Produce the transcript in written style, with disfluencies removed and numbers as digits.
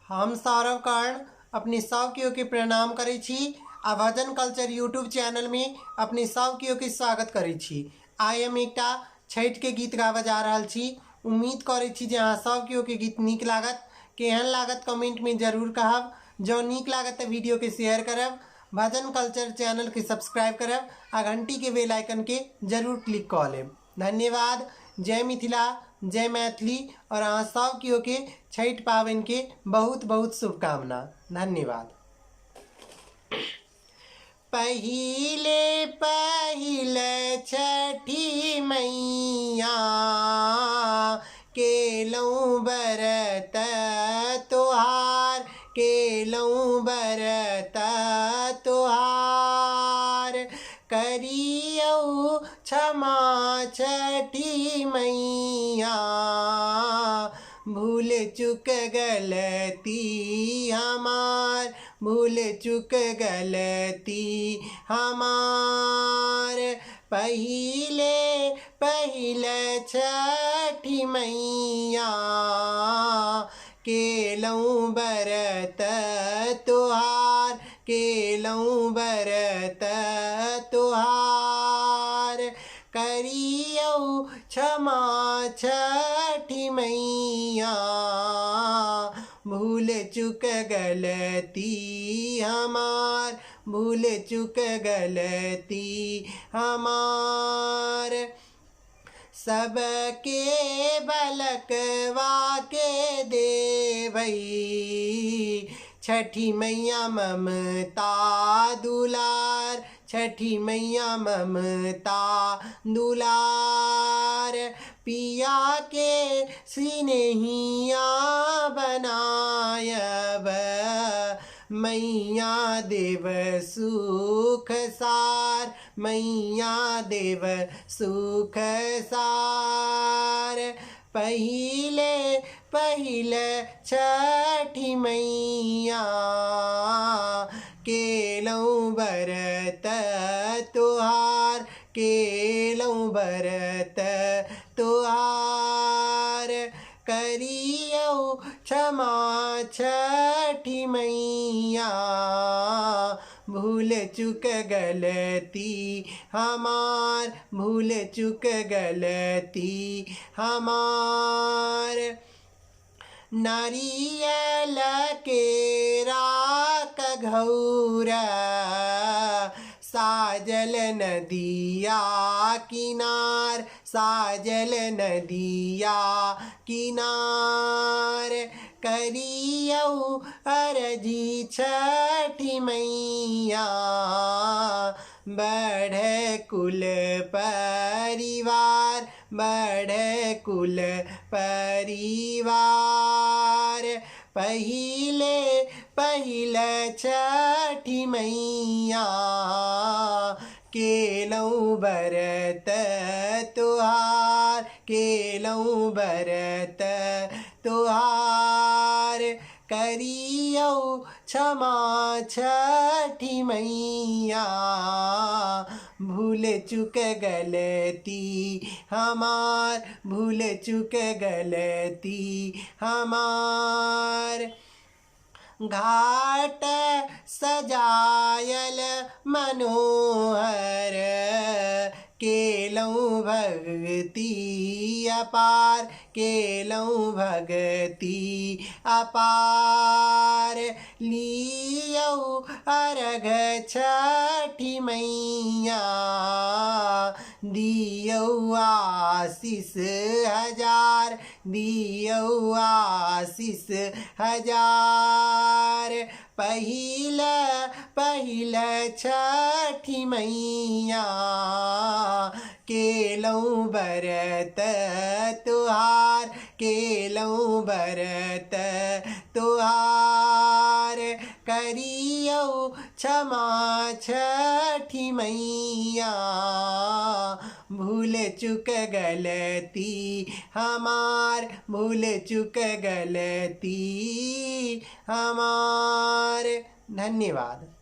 हम सौरव कर्ण अपनी सब केओ के प्रणाम करै छी आ भजन कल्चर यूट्यूब चैनल में अपनी सब केओ के स्वागत करै छी। आइ हम एकटा छठ के गीत गावा जा रहल छी। उम्मीद करै छी जे अहाँ सब केओ के गीत नीक लागत। केहन लागत कमेंट में जरूर कहब। जो नीक लागत तो वीडियो के शेयर करब, भजन कल्चर चैनल के सब्सक्राइब करब आ घंटी के बेल आइकन के जरूर क्लिक कर लेब। धन्यवाद। जय मिथिला, जय मैथिली और अहाँ सब केओ के छठ पावन के बहुत बहुत शुभकामना। धन्यवाद। पहिले पहिले छठी मैया केलौं बरत तोहार, केलौं बरत तोहार। करियौ क्षमा छठी मैया, भूल चुक गलती हमार, भूल चुक गलती हमार। पहिले पहिले छठी मैया केलौं बरत तोहार, केलौं बरत तोहार। करियौ क्षमा छठी मैया, भूल चुक गलती हमार, भूल चुक गलती हमार। सबके बलकवा के देवई, छठी मैया ममता दुलार, छठी मैया ममता दुलार। पिया के स्नेहिया बनायब, मैया देव सुख सार, मैया देव सुख सार। पहिले पहिले छठी मैया केलौं बरत तोहार, केलौं बरत तोहार। करियौ क्षमा छठी मैया, भूल चुक गलती हमार, भूल चुक गलती हमार। नारियल केरा कघौरा, साजल नदिया किनार, साजल नदिया किनार। करियौ अरजी छठी मैया, बढ़े कुल परिवार, बढ़े कुल परिवार। पहिले पहिले छठी मैया केलौं बरत तोहार, केलौं बरत तोहार। करियौ क्षमा छठी मैया, भूल चुक गलती हमार, भूल चुक गलती हमार। घाट सजायल मनोहर, केलौं भगती अपार, केलौं भगती अपार। लियौ अर्घ छठी मैया, दियौ आशीष हजार, दियौ आशीष हजार। पहिले पहिले छठी मैया केलौं बरत तोहार, केलौं बरत तोहार। करियौ क्षमा छठी मैया, भूल चुक गलती हमार, भूल चुक गलती हमार। धन्यवाद।